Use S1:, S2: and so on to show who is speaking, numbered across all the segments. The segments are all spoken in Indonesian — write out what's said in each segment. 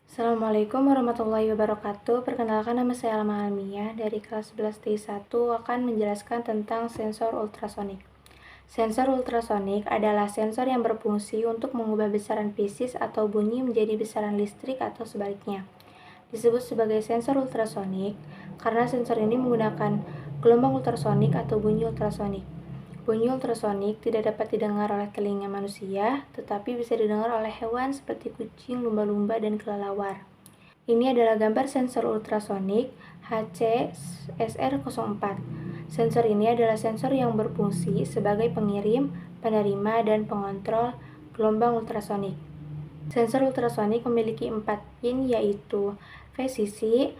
S1: Assalamualaikum warahmatullahi wabarakatuh. Perkenalkan, nama saya Alma Almiyah dari kelas 11 T1 akan menjelaskan tentang sensor ultrasonik. Sensor ultrasonik adalah sensor yang berfungsi untuk mengubah besaran fisis atau bunyi menjadi besaran listrik atau sebaliknya. Disebut sebagai sensor ultrasonik karena sensor ini menggunakan gelombang ultrasonik atau bunyi ultrasonik. Bunyi ultrasonik tidak dapat didengar oleh telinga manusia, tetapi bisa didengar oleh hewan seperti kucing, lumba-lumba, dan kelelawar. Ini adalah gambar sensor ultrasonik HC-SR04. Sensor ini adalah sensor yang berfungsi sebagai pengirim, penerima, dan pengontrol gelombang ultrasonik. Sensor ultrasonik memiliki 4 pin, yaitu VCC,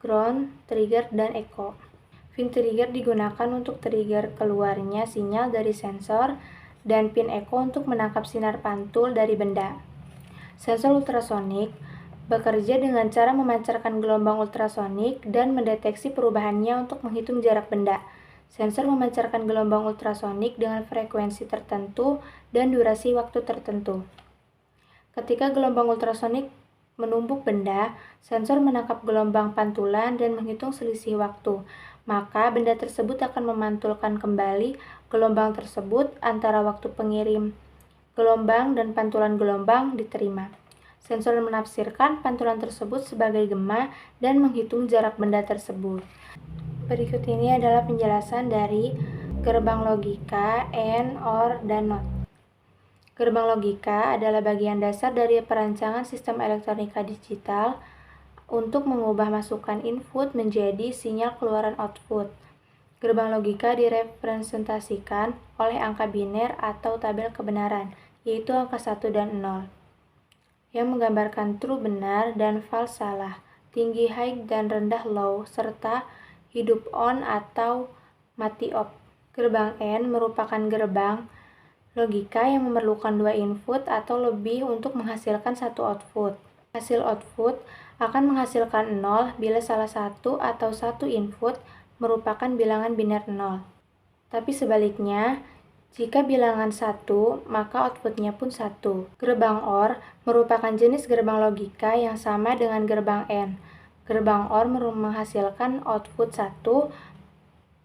S1: ground, trigger, dan echo. Pin trigger digunakan untuk trigger keluarnya sinyal dari sensor, dan pin echo untuk menangkap sinar pantul dari benda. Sensor ultrasonik bekerja dengan cara memancarkan gelombang ultrasonik dan mendeteksi perubahannya untuk menghitung jarak benda. Sensor memancarkan gelombang ultrasonik dengan frekuensi tertentu dan durasi waktu tertentu. Ketika gelombang ultrasonik menumbuk benda, sensor menangkap gelombang pantulan dan menghitung selisih waktu. Maka benda tersebut akan memantulkan kembali gelombang tersebut antara waktu pengirim gelombang dan pantulan gelombang diterima. Sensor menafsirkan pantulan tersebut sebagai gema dan menghitung jarak benda tersebut. Berikut ini adalah penjelasan dari gerbang logika, AND, OR, dan NOT. Gerbang logika adalah bagian dasar dari perancangan sistem elektronika digital untuk mengubah masukan input menjadi sinyal keluaran output. Gerbang logika direpresentasikan oleh angka biner atau tabel kebenaran, yaitu angka 1 dan 0, yang menggambarkan true benar dan false salah, tinggi high dan rendah low, serta hidup on atau mati off. Gerbang AND merupakan gerbang logika yang memerlukan 2 input atau lebih untuk menghasilkan satu output. Hasil output akan menghasilkan 0 bila salah satu atau satu input merupakan bilangan biner 0. Tapi sebaliknya, jika bilangan 1, maka outputnya pun 1. Gerbang OR merupakan jenis gerbang logika yang sama dengan gerbang AND. Gerbang OR menghasilkan output 1,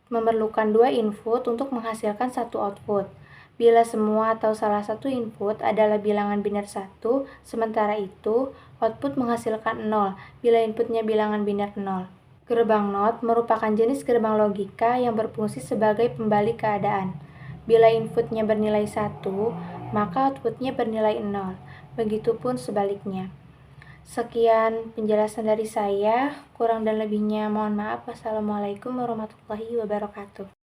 S1: memerlukan 2 input untuk menghasilkan satu output. Bila semua atau salah satu input adalah bilangan biner 1, sementara itu output menghasilkan 0 bila inputnya bilangan biner 0. Gerbang NOT merupakan jenis gerbang logika yang berfungsi sebagai pembalik keadaan. Bila inputnya bernilai 1, maka outputnya bernilai 0. Begitupun sebaliknya. Sekian penjelasan dari saya, kurang dan lebihnya mohon maaf. Wassalamualaikum warahmatullahi wabarakatuh.